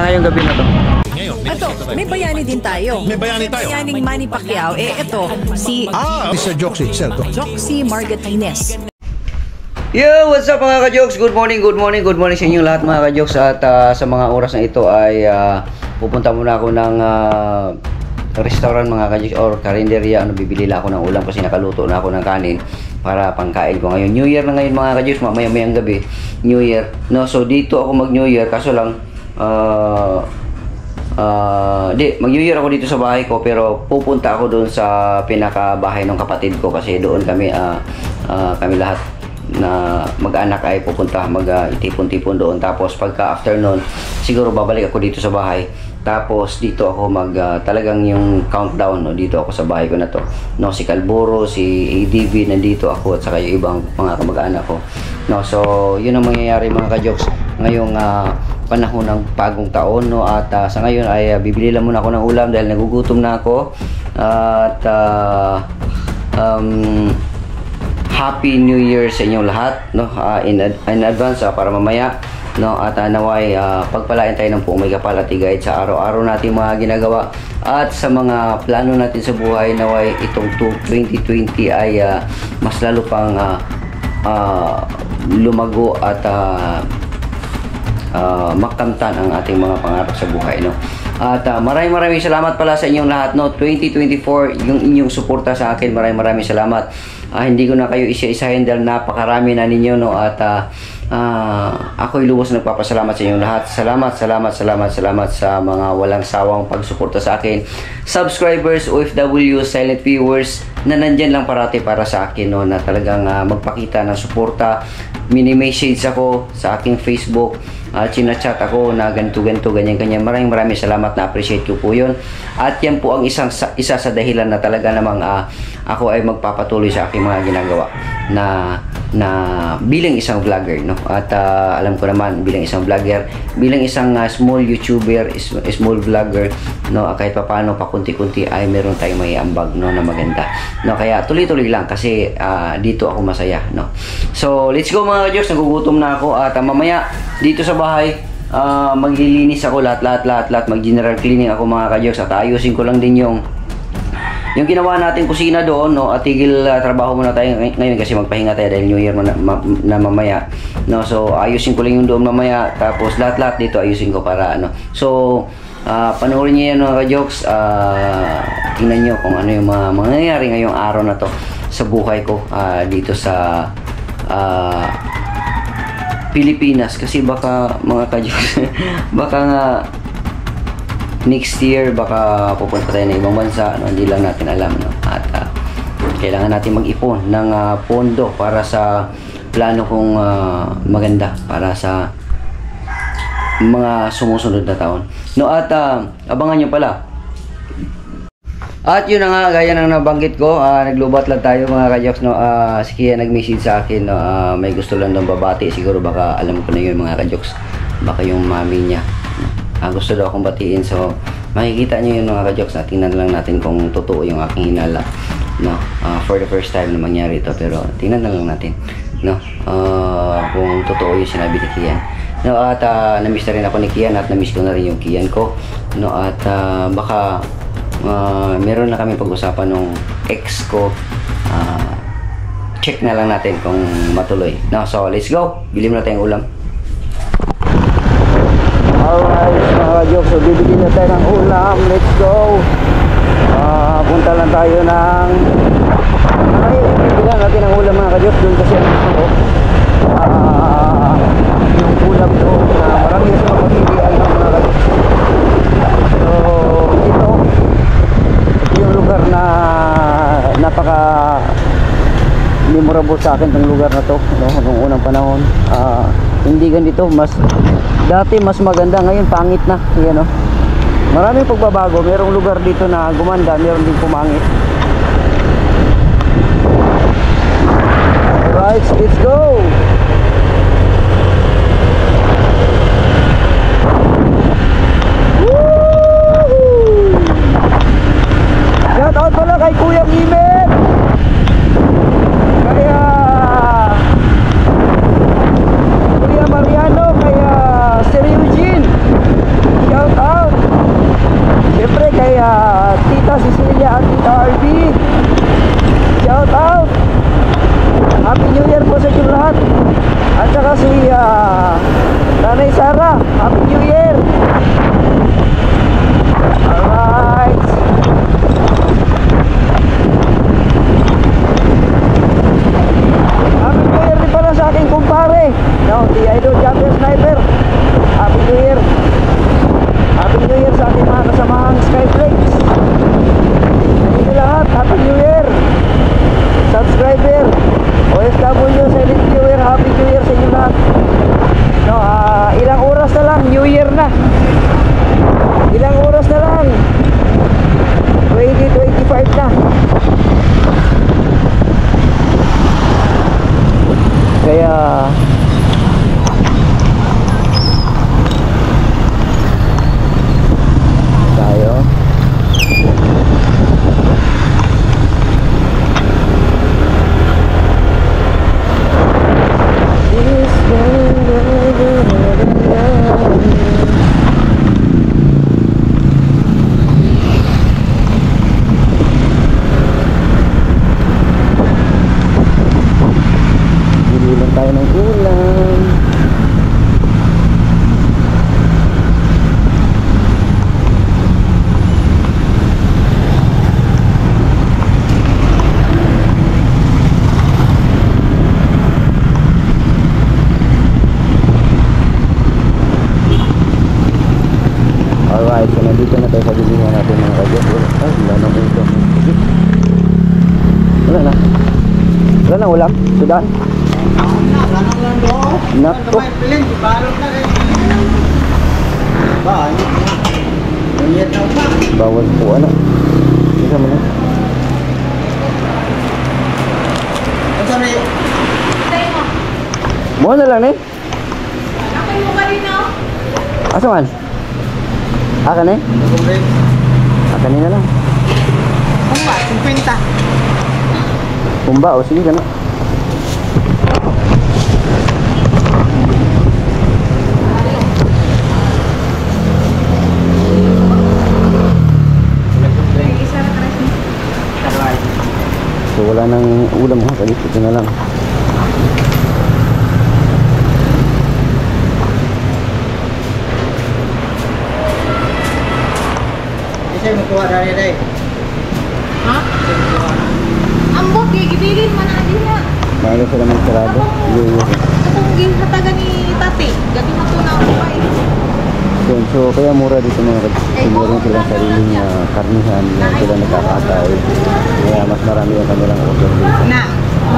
ngayong gabi na to. Ito, may bayani din tayo. May bayani tayo. Bayaning Manny Pacquiao. Ito, si Mr. Joxy, Celto. Joxy Margatines. Yo, what's up mga ka-jokes? Good morning sa inyong lahat mga ka-jokes. At sa mga oras na ito ay pupunta muna ako ng restaurant mga ka-jokes or karinderya. Bibili lang ako ng ulam kasi nakaluto na ako ng kanin para pangkain ko ngayon. New Year na ngayon mga ka-jokes, mamaya-mayang gabi. New Year. No, so dito ako mag-New Year kaso lang mag-New Year ako dito sa bahay ko, pero pupunta ako doon sa pinakabahay ng kapatid ko kasi doon kami kami lahat na mag-anak ay pupunta mag-itipon-tipon doon. Tapos pagka afternoon siguro babalik ako dito sa bahay. Tapos dito ako talagang yung countdown, no, dito ako sa bahay ko na to, no, si Calboro, si ADV nandito ako at saka yung ibang mga kamag-anak ko, no. So yun ang mangyayari mga ka-jokes ngayong panahon ng bagong taon, no. At sa ngayon ay bibili lang muna ako ng ulam dahil nagugutom na ako. At Happy New Year sa inyong lahat, no, in advance para mamaya, no, at naway pagpalain tayo ng puong may kapal at higait sa araw-araw natin mga ginagawa at sa mga plano natin sa buhay. Naway itong 2020 ay mas lalo pang lumago at makamtan ang ating mga pangarap sa buhay, no. At maraming salamat pala sa inyong lahat, no. 2024 yung inyong suporta sa akin, maraming salamat. Hindi ko na kayo isa-isahin dahil napakarami na ninyo, no. At ako'y lubos nagpapasalamat sa inyong lahat. Salamat sa mga walang sawang pagsuporta sa akin, subscribers, OFW, silent viewers na nandyan lang parati para sa akin, no, na talagang magpakita ng suporta. Mini-message ako sa aking Facebook, chinachat ako na ganito, ganyan. Maraming salamat, na appreciate ko po yun. At yan po ang isa sa dahilan na talaga namang ako ay magpapatuloy sa aking mga ginagawa na bilang isang vlogger, no. At alam ko naman bilang isang vlogger, bilang isang small YouTuber, small vlogger, no, kahit papaano pakunti-kunti ay meron tayong may ambag, no, na maganda, no. Kaya tuloy-tuloy lang kasi dito ako masaya, no. So let's go mga Diyos, nagugutom na ako. At mamaya dito sa bahay maglilinis ako lahat, mag-general cleaning ako mga ka-Diyos. At ayusin ko lang din yung ginawa natin kusina doon, no. At tigil trabaho muna tayo ngayon kasi magpahinga tayo dahil New Year na mamaya, no. So ayusin ko lang yung doon mamaya, tapos lahat dito ayusin ko para ano. So panoorin niyo yan mga ka-jokes. Tingnan niyo kung ano yung mangyayari ngayong araw na to sa buhay ko dito sa Pilipinas. Kasi baka mga ka-jokes baka nga next year baka pupunta tayo ng ibang bansa, no? Hindi lang natin alam, no? At kailangan natin mag-ipon ng pondo para sa plano kong maganda para sa mga sumusunod na taon, no. At abangan nyo pala. At yun na nga, gaya ng nabanggit ko, naglubat lang tayo mga ka-jokes, no. Si Kia nag-message sa akin, no, may gusto lang ng babati. Siguro baka alam ko na yun mga ka-jokes, baka yung mami niya, gusto daw akong batiin. So makikita nyo yun mga ka-jokes, tingnan lang natin kung totoo yung aking hinala, no. For the first time na mangyari ito, pero tingnan na lang natin, no, kung totoo yung sinabi ni Kian, no. At na-miss na rin ako ni Kian at na-miss ko na rin yung Kian ko, no. At baka meron na kami pag-usapan nung ex ko. Check na lang natin kung matuloy, no. So let's go, bili mo na tayong ulam. Alright mga ka-jokes, so bibili na tayo ng ulam. Let's go. Punta lang tayo ng bilang natin ng ulam mga ka-jokes doon kasi yung ulam doon marami na sa magpapilian ng mga ka-jokes. So ito yung lugar na napaka memorable sa akin, itong lugar na to, no, nung unang panahon. Hindi ganito, dati mas maganda, ngayon pangit na, yan, no. Maraming pagbabago, merong lugar dito na gumanda, meron din pumangit. Alright, let's go. Shout out pala kay Kuya Imet, kaya Kuya Mariano, kaya Sir Eugene. Tita Cecilia at Tita RB. Shout out. Happy New Year po sa inyong lahat. At saka si Nanay Sara, Happy New Year. Alright. Happy New Year rin pala sa aking kumpare, no, the Idol Champion Sniper. Happy New Year. Happy New Year sa ating mga kasamahang Skyflakes. Sa inyo lahat, Happy New Year. Subscriber, OFW, silent viewer, Happy New Year sa inyo lahat. No, ilang oras na lang, New Year na. Ilang oras na lang, 2025 na. Kaya tayo tayo ng ulam. Alright, so nandito na tayo sa bilingan natin mga kadyos. Wala nang ulam. Wala na ulam. Sudan. Nako. Bawal po ano. Isa mo na. Mo na lang eh. Nakay mo ka rin, no? Asa man? Akan eh? Akan na lang. Kumba, 50. Kumba o sige ka na. So wala nang ulam mga kalit, ito na lang. Isa mo kuha dari day. Ha? Ambok, gibilin man na niya. Maaga sila magsarado. Kung gihatagan ni Tati, gati matunaw ko pa eh. So kaya mura dito mga kalit. Meron silang sariling karnihan na sila nagkakatay. Kaya mas marami yung kanilang order dito. Na,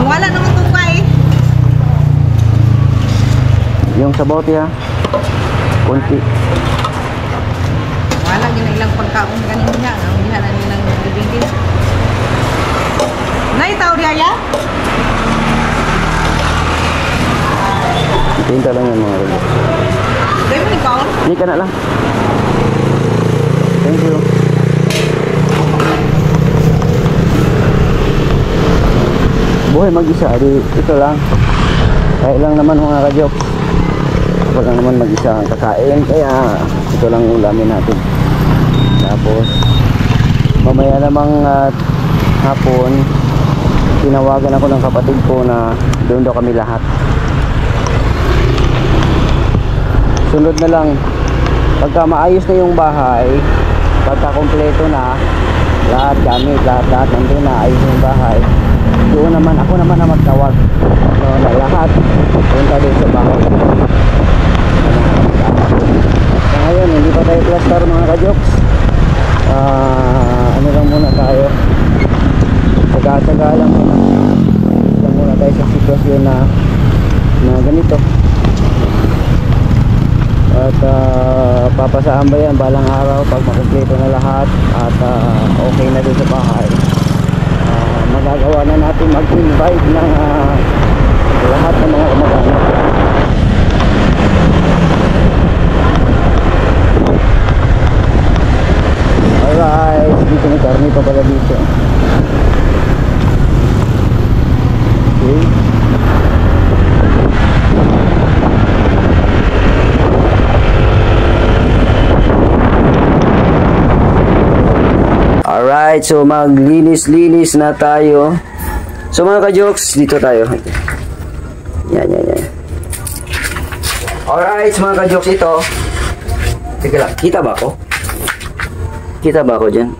wala naman ito pa eh. Yung sabaw tiya, konti. Wala, ilang pagkaon kanina niya. Ang bihala nilang bibingin. Naitaw niya ya? Tinta lang yan mga kalit. Gaya mo ni Paul? Hindi ka na lang. Thank you. Buhay mag-isa, ito lang. Kaya lang naman mga ka-jokes. Ako lang naman mag-isa ang kakain, kaya ito lang ulamin natin. Tapos mamaya namang hapon, tinawagan ako ng kapatid ko na doon daw kami lahat. Sunod na lang, pagka maayos na yung bahay, pagka kompleto na lahat gamit, lahat nandun na, ayos yung bahay, doon naman ako naman na magtawag, so, na lahat punta doon sa bahay. So ngayon hindi pa tayo plaster mga ka-jokes. Ano lang muna tayo, taga-taga lang muna tayo sa sitwasyon na ganito. At papasaan ba yan balang araw pag makumpleto na lahat at okay na din sa bahay, magagawa na natin mag-invite ng lahat ng mga kamag-anak. Alright, dito may karne pa pala dito. Okay. Alright, so maglinis-linis na tayo. So mga ka-jokes, dito tayo. Yan. Alright, so mga ka-jokes, ito. Teka lang, kita ba ako? Kita ba ako dyan?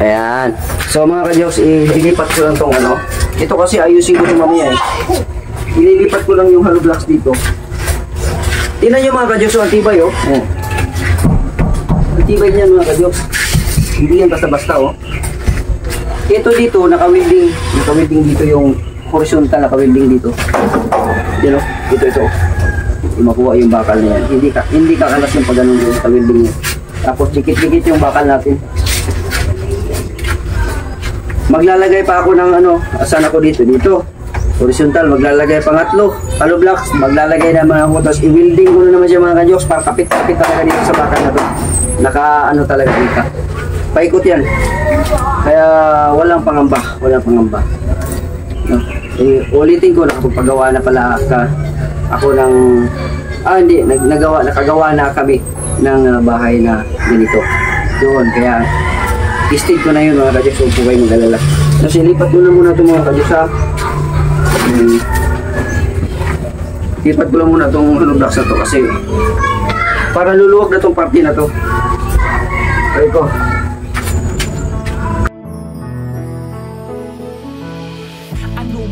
Ayan. So mga ka-jokes, ililipat ko lang tong ano. Ito kasi ayusin ko ito mamaya eh. Ililipat ko lang yung hollow blocks dito. Tingnan nyo mga ka-jokes, ang tibay oh. Ang tibay niyan mga ka-jokes. Hindi yan basta-basta oh. Ito dito, naka-welding dito yung horizontal, naka-welding dito. Yan oh, ito. Makuha yung bakal niya. Hindi kakalas yung pag ganun yung naka-welding niya. Tapos dikit-dikit yung bakal natin. Maglalagay pa ako ng ano, asan ako dito. Horizontal, maglalagay pangatlo. Hollow blocks, maglalagay naman ako. Tapos i-welding ko na naman siya mga ka-jokes para kapit-kapit talaga dito sa bakal na to. Naka ano talaga dito. Paikot yan. Kaya walang pangamba. No? Ulitin ko, nakapagpagawa na pala ako ng nakagawa na kami ng bahay na ganito. Doon, kaya istig ko na yun mga ka-jokes, huwag po kayo mag-alala. So silipat ko na muna ito mga ka-jokes ha. Silipat ko lang muna itong hollow blocks na to kasi para luluwag na itong parte na to. Try ko.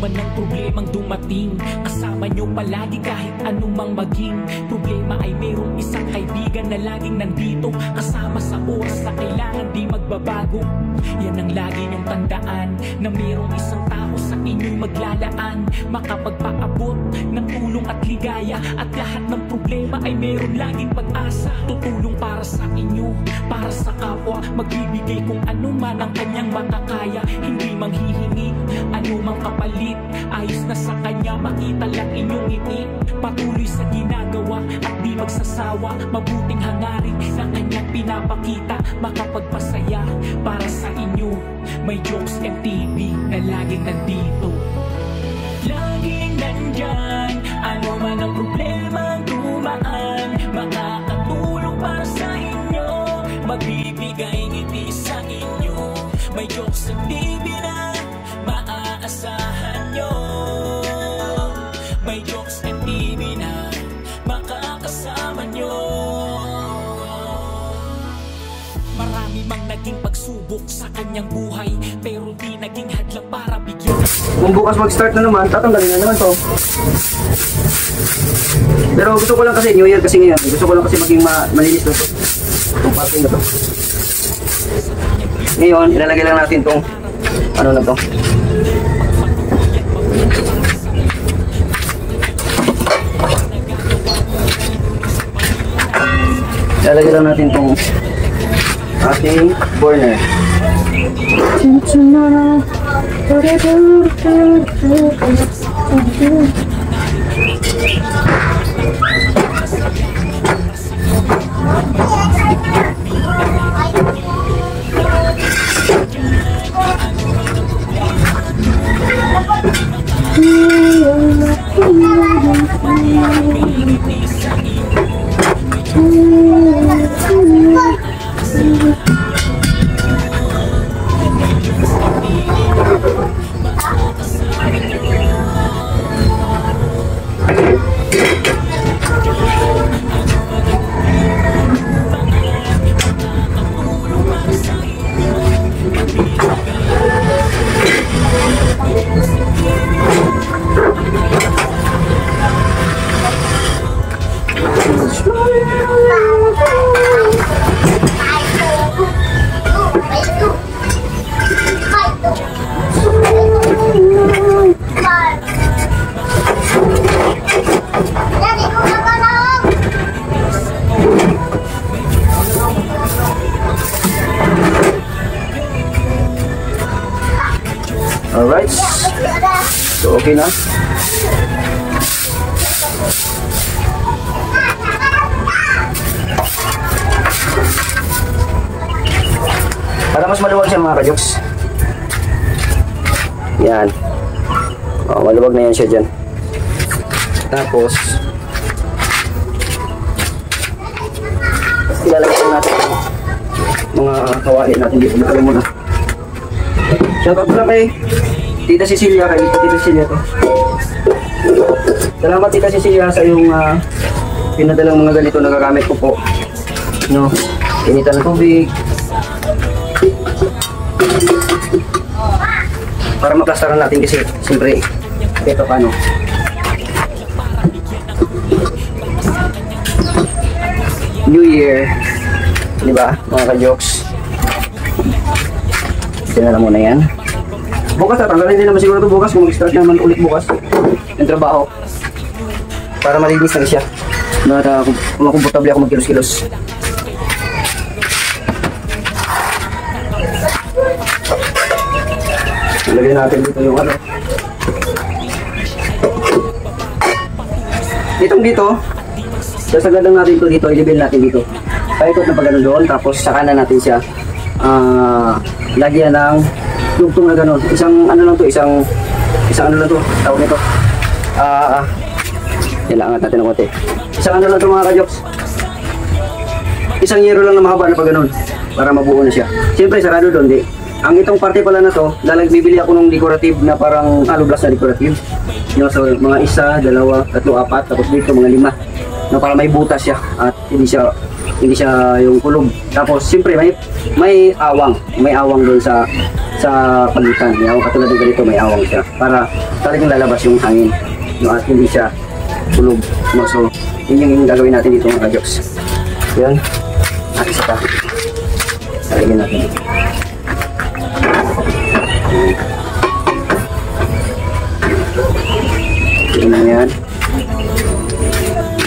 Man ang problemang dumating, kasama nyo palagi kahit anumang maging problema. Ay mayroong isang kaibigan na laging nandito, kasama sa oras na kailangan di magbabago. Yan ang lagi nyong tandaan, na mayroong isang tao sa inyo'y maglalaan, makapagpaabot ng tulong at ligaya. At lahat ng problema ay mayroong laging pag-asa, tutulong para sa inyo, para sa kapwa, magbibigay kung ano man ang kanyang makakaya. Hindi manghihingi anumang kapalit, ayos na sa kanya, makita lang inyong ngiti. Patuloy sa ginagawa at di magsasawa, mabuting hangarin na kanyang pinapakita, makapagpasaya para sa inyo. May Jokes MTV na laging nandito, laging nandyan. Ano man ang problema dumaan, makakatulong para sa inyo, magbibigay ngiti sa inyo. May Jokes MTV na maaasahan nyo. May Jokes MTV na makakasama nyo. Marami mang naging pagsubok sa kanyang buhay, pero di naging hadlang para bigyan. Kung bukas mag-start na naman, tatanggalin na naman to. Pero gusto ko lang kasi New Year kasi ngayon, gusto ko lang kasi maging malinis na to. Itong parking na to. Ngayon, ilalagay lang natin tong ano na to. Ilalagay lang natin tong ating burner. Alright. So, okay na. Para mas maluwag siya mga ka-jokes. Yan. Oh, maluwag na yan siya dyan. Tapos, ilalagay natin mga kawali natin dito. Dito muna. Shoutout pala kay Tita Cecilia, kay Tita Cecilia to. Salamat Tita Cecilia sa yung pinadalang mga ganito na gagamit ko po. No, initan ng tubig. Para maplastaran natin kasi siyempre ito paano. New Year, di ba mga ka-jokes? Tinala muna yan. Bukas tatanggalin din naman siguro ito bukas kung mag-start naman ulit bukas yung trabaho para malinis na siya na makomportable ako magkilos-kilos. Lagyan natin dito yung ano dito sasagadan natin ito dito, i-level natin dito paikot na pagano doon, tapos saka na natin siya lagyan ng tugtong na gano'n. Isang ano lang to, isang ano lang to, tawag nito. Kailangan natin ng konti. Isang ano lang to mga ka-jokes. Isang yero lang na mahaba na pag gano'n para mabuo na siya. Siyempre sarado doon, di. Ang itong parte pala na to, bibili ako ng decorative na parang alublas na decorative. Yung so, mga isa, dalawa, tatlo, apat, tapos dito mga 5. Na para may butas siya at hindi siya yung kulog. Tapos siyempre may awang doon sa pagitan. May awang katulad ng ganito, may awang siya para talagang lalabas yung hangin, no, at hindi siya kulog, no. So yun yung gagawin natin dito mga ka-jokes. Yan at isa pa talagyan natin. Yun na yan.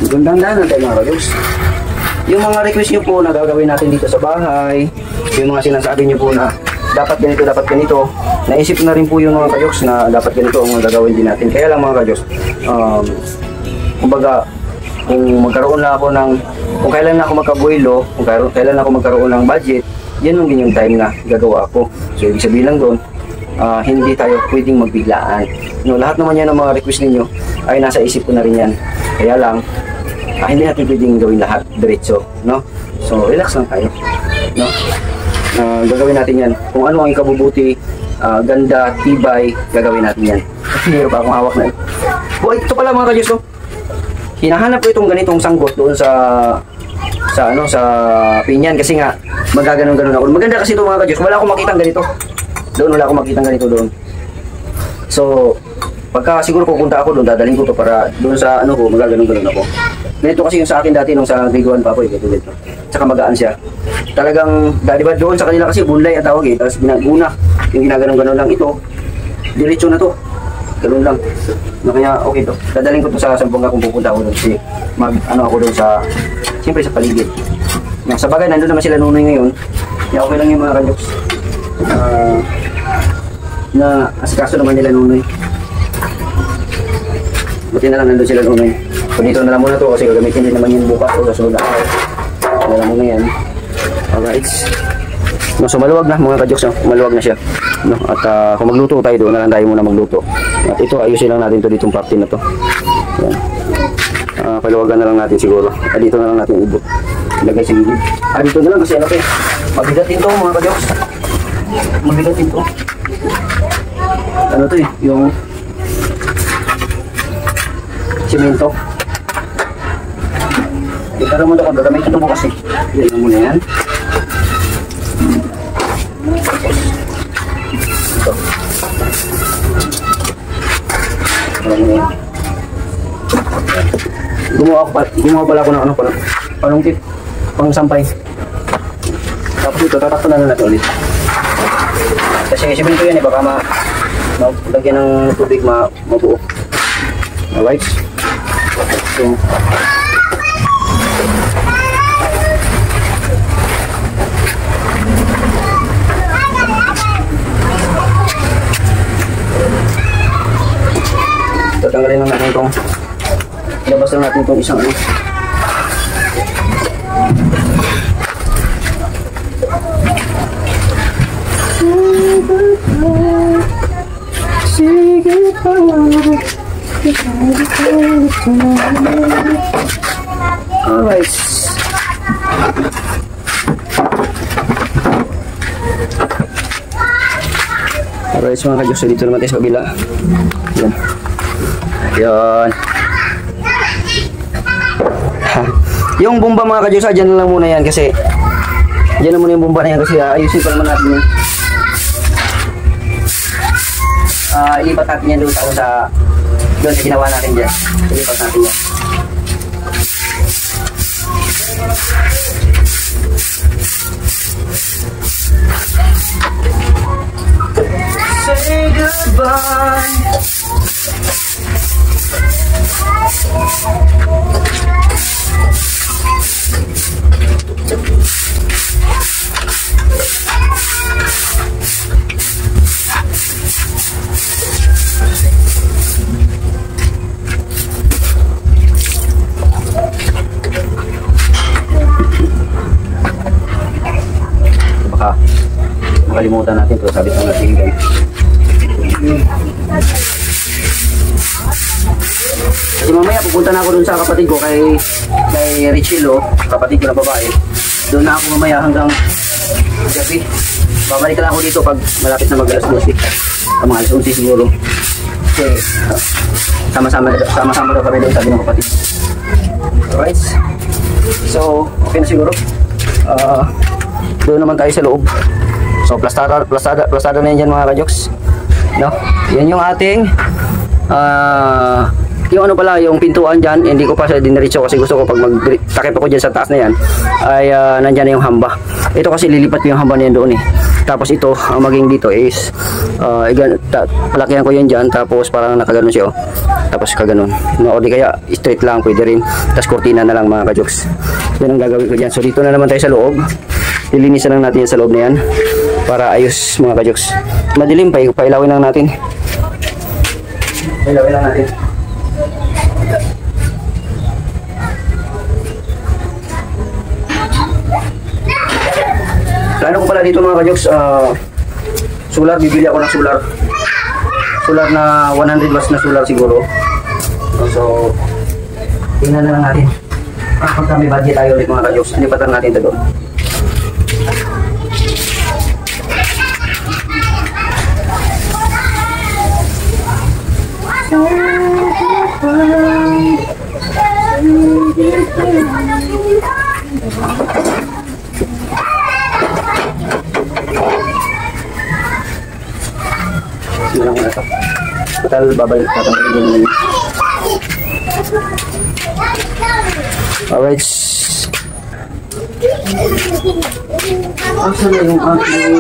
Gandang natin mga ka-jokes. Yung mga request nyo po na gagawin natin dito sa bahay, yung mga sinasabi nyo po na dapat ganito, naisip na rin po yung mga ka-jokes na dapat ganito ang gagawin din natin. Kaya lang mga ka-jokes, kumbaga, kung kailan na ako magkabuelo, kung kailan na ako magkaroon ng budget, yan lang din yung time na gagawa ko. So, ibig sabihin lang doon, hindi tayo pwedeng magbiglaan. No, lahat naman yan ng mga request ninyo ay nasa isip ko na rin yan. Kaya lang, hindi natin pwedeng gawin lahat diretso, no? So, relax lang tayo, no? Gagawin natin yan. Kung ano ang ikabubuti, ganda, tibay, gagawin natin yan. Meron pa akong hawak na. Ito pala mga ka-Diyos, no? Hinahanap ko itong ganitong sanggot doon sa pinyan kasi nga magaganon-ganon ako. Maganda kasi ito mga ka-Diyos. Wala akong makitang ganito. Wala akong makitang ganito doon. So, pagka siguro pupunta ako doon, dadalhin ko to para doon sa magaganon-ganon ako. Ganito kasi yung sa akin dati nung sa grade 1 pa ako, ganito. Tsaka magaan siya. Talagang, diba doon sa kanila kasi bunlay at tawag eh. Tapos ginaguna, yung ginaganon-ganon lang ito. Diretso na to. Ganun lang. Kaya okay to. Dadaling ko to sa Sambuanga kung pupunta ako doon. Kasi ako doon sa, siyempre sa paligid. Sa bagay, nandun naman sila nunoy ngayon. Kaya okay lang yung mga ka-jokes. Na asikaso naman nila nunoy. Buti na lang nandun sila nunoy. So dito na lang muna to kasi gagamitin din naman yung bukas o sa sunod na araw. Na lang muna yan. Alright. No, so maluwag na mga ka-jokes, no? Maluwag na siya. No? At kung magluto tayo doon, na lang tayo muna magluto. At ito, ayusin lang natin to ditong parte na to. Yan. Paluwagan na lang natin siguro. At dito na lang natin ibot. Ilagay sa gilid. Dito na lang kasi ano mabigat din to mga ka-jokes. Mabigat din to. Ano to eh, yung simento. Ito naman ako, gagamitin ito mo kasi. Yan mo muna yan. Ito. Gumawa pala ako ng panungkit, pang sampay. Tapos ito, tatakto na natin ulit. Kasi simento yan eh, baka lagyan ng tubig mabuo. Alright. So, tatanggalin lang natin itong ilabas lang natin itong isang alright. Alright mga ka-Diyos, so dito naman tayo sa kabila. Yan. Yan. Ha. Yung bomba mga ka-Diyos, dyan na lang muna yan kasi dyan na muna yung bomba na yan kasi ayusin pa naman natin yan. Ilipat natin yan doon sa ginawa natin dyan. Ilipat natin yan. Say goodbye. Baka makalimutan natin ito, sabi ng natin yan. Kasi mamaya pupunta na ako dun sa kapatid ko kay Richilo, kapatid ko na babae. Doon na ako mamaya hanggang gabi. Babalik lang ako dito pag malapit na mag-alas 12. Mga alas 11 siguro. Kasi sama-sama daw kami doon, sabi ng kapatid. Alright. So, okay na siguro. Doon naman tayo sa loob. So, plastada na yan dyan mga ka-Joks. No? Yan yung ating yung ano pala, yung pintuan dyan, hindi ko pa siya diniritso kasi gusto ko pag magtakip ako dyan sa taas na yan ay nandyan na yung hamba. Ito kasi lilipat ko yung hamba na yan doon eh. Tapos ito, ang maging dito is palakihan ko yan dyan, tapos parang nakaganon siya oh. Tapos kaganon, no, o di kaya straight lang pwede rin. Tapos kurtina na lang mga ka-Joks. Yan ang gagawin ko dyan. So dito na naman tayo sa loob. Lilinisan lang natin yan sa loob na yan para ayos mga ka-Joks. Madilim pa, pailawin lang natin. Pailawin lang natin. Plano ko pala dito mga ka-Joks, solar, bibili ako ng solar. Solar na 100 watts na solar siguro. So, tingnan na lang natin. Pag kami budget tayo ulit mga ka-Joks, anipatan natin ito doon. Total babalik natin din. Alright. Asa na yung ating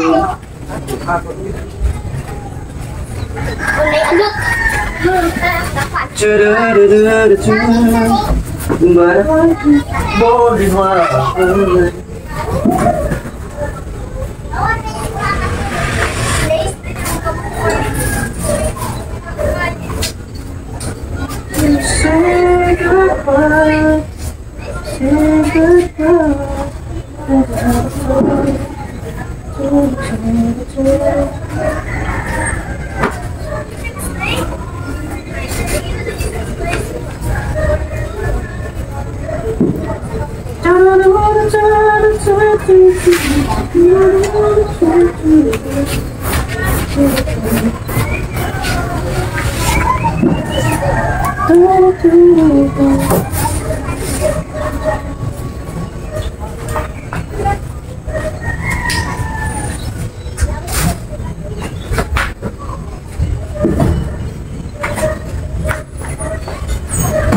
say goodbye, say goodbye.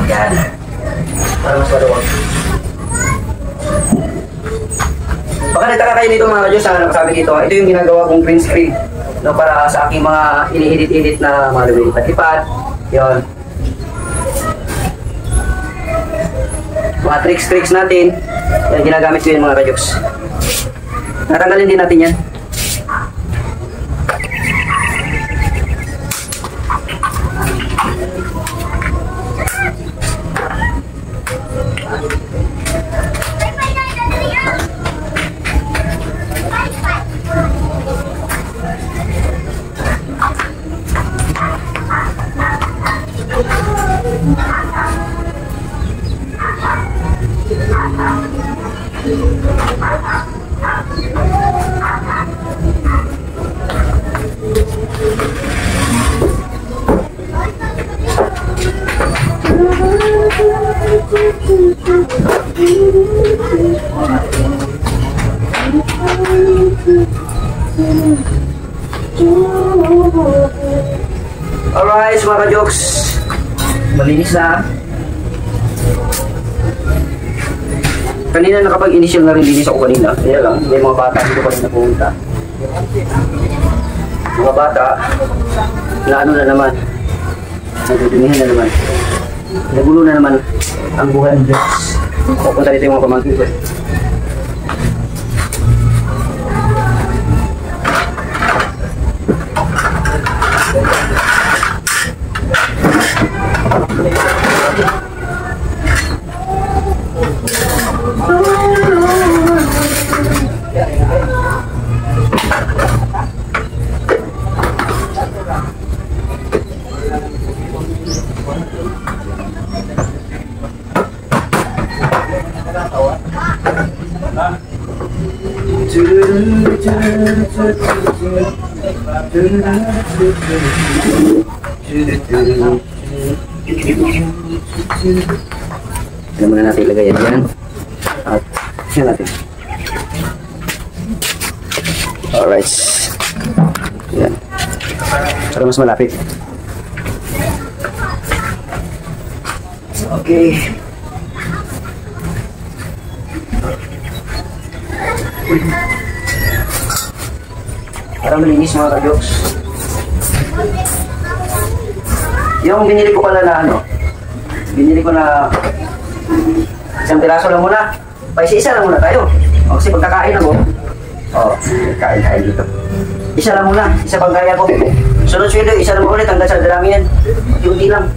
Yan. Para mas maluwag. Baka nagtaka kayo dito mga ka-Diyos, sana nakasabi dito. Ito yung ginagawa kong print screen. No, para sa aking mga ini-edit-edit na mga lumilipat-lipat. Yun. Mga tricks natin. Yan, ginagamit ko yun mga ka-Diyos. Natanggalin din natin yan. mga ka-jokes. Malinis na. Kanina nakapag-initial na rin linis ako kanina. Kaya lang, may mga bata dito kanina pumunta. Mga bata, na ano na naman. Nagudumihan na naman. Nagulo na naman ang buhay ng Diyos. Pupunta dito yung mga pamangkin ko. Ano muna natin ilagay yan at yan natin. Alright, yan para mas malapit. Okay, parang malinis mga ka-jokes. Yung binili ko pala na ano, binili ko na isang piraso lang muna. Paisa-isa lang muna tayo. O, kasi pagkakain ako, kain dito. Isa lang muna, isa pang kaya ko. Sunod sweldo, isa lang ulit hanggang sa darami yan. Unti lang.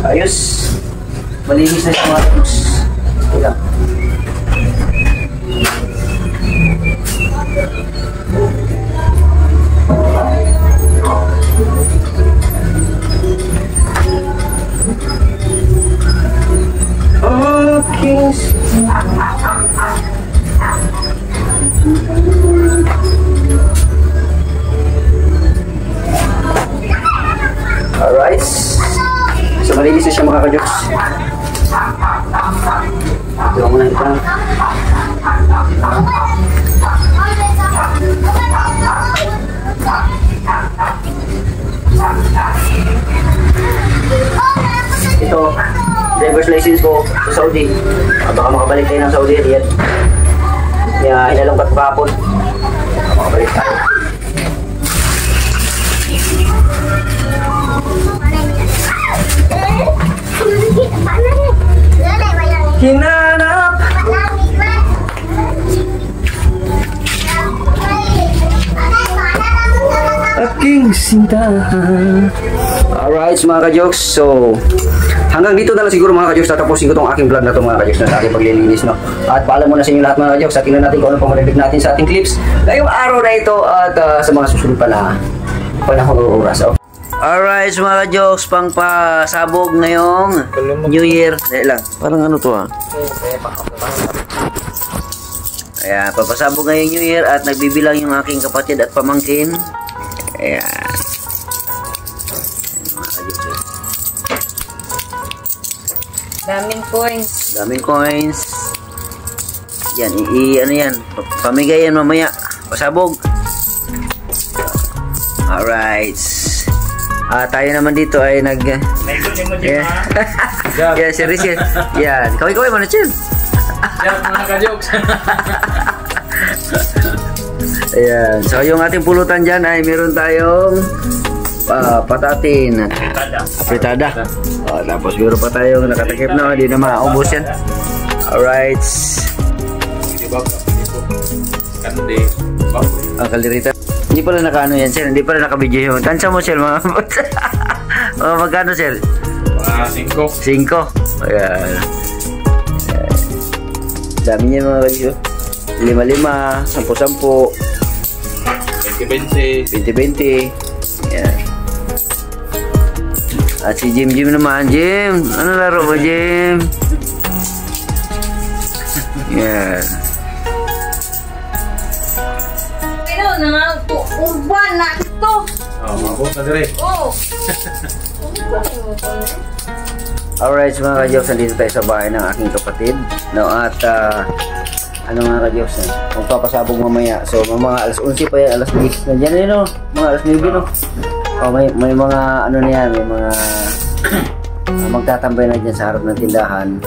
Ayos. Malinis na siya mga tools. Wala. Okay. Alright. So malinis na siya mga ka-jokes. Ito muna ito. Ito, driver's license ko sa Saudi. Baka makabalik tayo ng Saudi Riyadh. Kaya inalangkat ko kahapon. Baka makabalik tayo. Hinanap aking sintahan. Alright mga ka-jokes, so hanggang dito na lang siguro mga ka-jokes. Tatapusin ko tong aking vlog na to mga ka-jokes na sa aking paglilinis, no? At paalam muna sa inyo lahat mga ka-jokes. At tingnan natin kung ano pang maribig natin sa ating clips ngayong araw na ito at sa mga susunod pa na panahon o oras. Alright mga ka-jokes, pang pasabog ngayong New Year. Lang, parang ano to Ayan, papasabog ngayong New Year at nagbibilang yung aking kapatid at pamangkin. Ayan. Daming coins. Daming coins. Yan, ano yan? Pamigay yan mamaya. Pasabog. Alright. Tayo naman dito ay nag... Yeah. Yeah, serious yan. Yan. Kaway-kaway mo na, chill. Yan, mga ka-jokes. Ayan. So, yung ating pulutan dyan ay meron tayong patatin. Apritada. Tapos meron pa tayong nakatakip na. Hindi na maubos yan. Alright. Kalderita. Hindi pala naka-ano yan, sir. Hindi pala naka-video yun. Tansya mo, sir. Mga magkano, sir? 5. 5. Ayan. Dami niya mga video. 5-5, 10-10, 20-20. Ayan. At si Jim naman. Jim, ano laro mo, Jim? Ayan. Uban na ito. Oh, mabot na dire. Oh. Alright, mga ka-Diyos, nandito tayo sa bahay ng aking kapatid. No, at ano mga ka-Diyos, magpapasabog mamaya. So, mga alas 11 pa yan, alas 10. Nandiyan na yun, no? Mga alas 9, no? Oh, may mga, ano na yan, may mga magtatambay na dyan sa harap ng tindahan.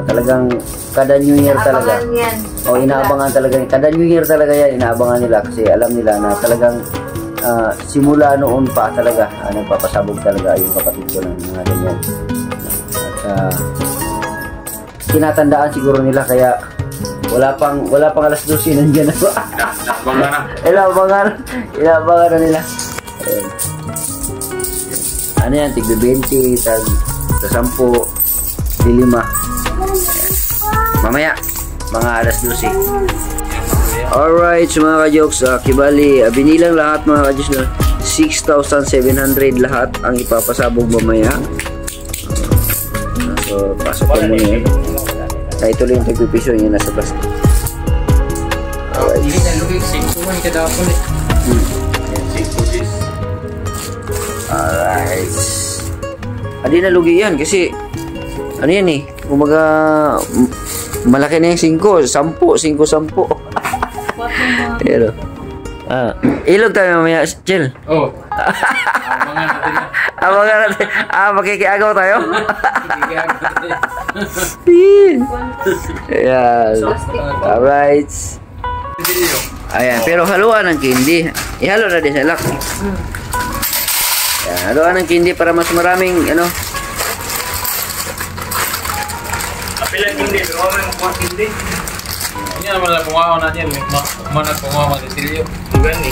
Talagang, kada New Year talaga. O, inaabangan talaga. Kada New Year talaga yan, inaabangan nila. Kasi alam nila na talagang, simula noon pa talaga, nagpapasabog talaga yung kapatid ko ng mga ganyan. At tinatandaan siguro nila kaya wala pang alas 12 nandiyan na. Inabangan na nila. Ayan. Ano yan, tigbe 20, sa 10, di 5. Mamaya, mga alas 12. Alright, so mga ka-jokes, kibali, binilang lahat mga ka-jokes na 6,700 lahat ang ipapasabog mamaya. So, pasok ko muna yun. Ito lang yung tagpipiso yun nasa plastic. Alright. Alright. Adi na lugi yan kasi ano yan eh, kumbaga malaki na yung 5, 10. Pero ilog tayo mamaya, chill. Oh. Abangan natin. Makikiagaw tayo. Ayan. Alright. Ayan, pero haluan ng candy. Ihalo na din sa lak. Ayan, haluan ng candy para mas maraming ano. Apilan hindi, pero wala nang kuha hindi. Ini naman lang kuha na niyan, mana kuha man silyo. Dugan ni.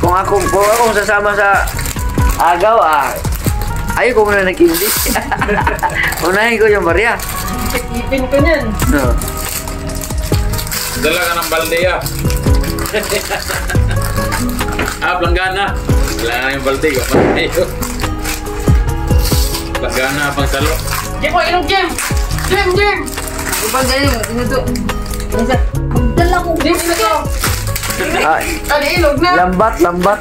Kung ako sasama sa agaw, ayaw ko muna ng candy. Unahin ko yung barya. Ipin ko niyan. No. Dala ka ng balde ya. Planggana. Dala ka ng balde ko. Planggana pang salo. Jim, ilog Jim. Jim. Ubang galing, inuto. Dala ko. Jim, inuto. Ano ilog na? Lambat.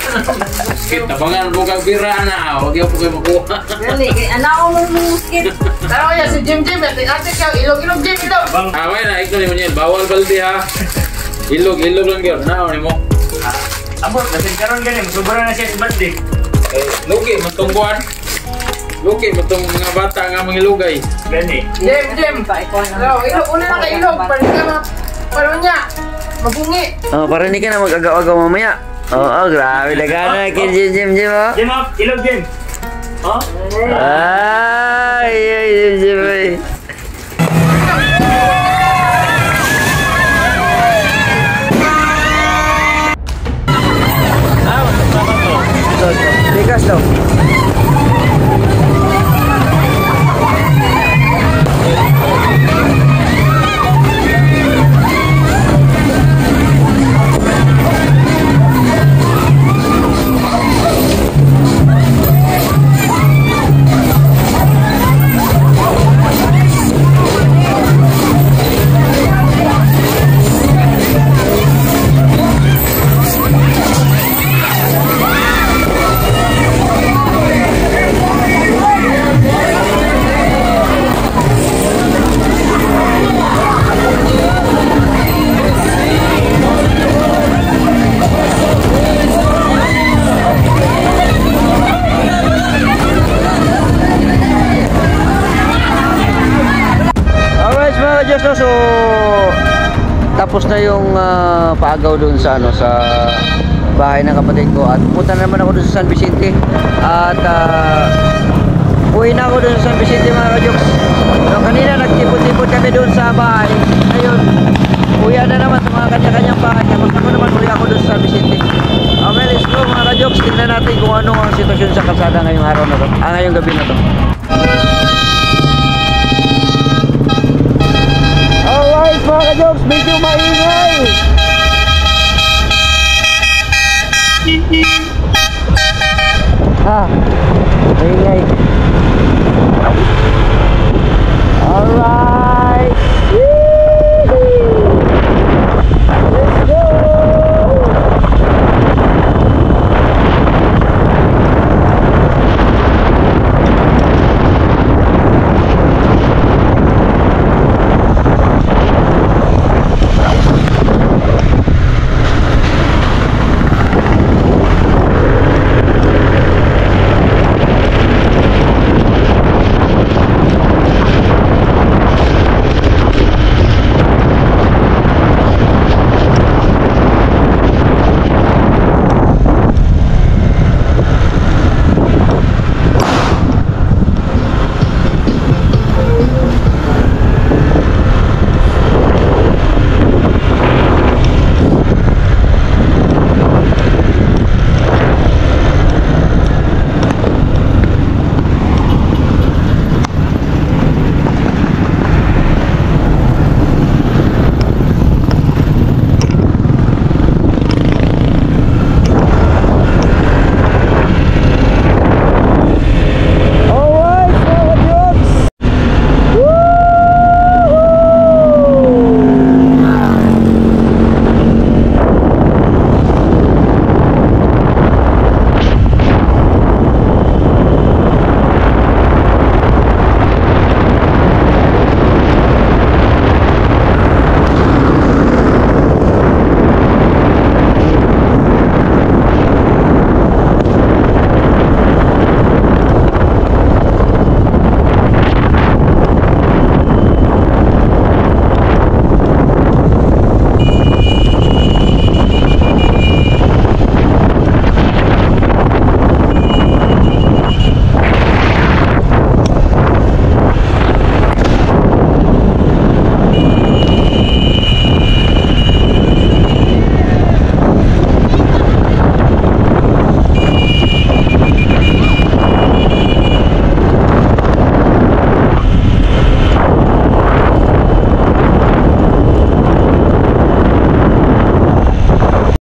Kita bangan buka bira na. Huwag yung kayo makuha. Gali, anak ko mong muskit. Tara ko yan, si Jim. Ate ka, ilog Jim, ilog. Away na, ikaw naman yan. Bawal balde ha. Ilog lang yun. Naon mo. Abot, nasin karon galing, sobra na siya si balde. Lugi, matungguan. Lugi, matong mga bata nga mga ilugay. Gani. Jim. Ilog, una na ka ilog. Parang niya. Mabungi. Para hindi ka na mag-agaw-agaw mamaya. Grabe. Lagana kay Jim, oh. Jim up, ilog Jim. Oh? Jim. Bigas daw. So tapos na yung paagaw doon sa bahay ng kapatid ko at pupunta na naman ako doon sa San Vicente at uwi na ako doon sa San Vicente mga ka-jokes. So, kanina nagtipon-tipon kami doon sa bahay, ngayon uwi na naman sa mga kanya-kanyang bahay, tapos ako naman uwi ako doon sa San Vicente. Okay, let's go mga ka-jokes, tingnan natin kung ano ang sitwasyon sa kalsada ngayong araw na to, ngayong gabi na to. Alright mga ka-jokes, medyo maingay. Maingay.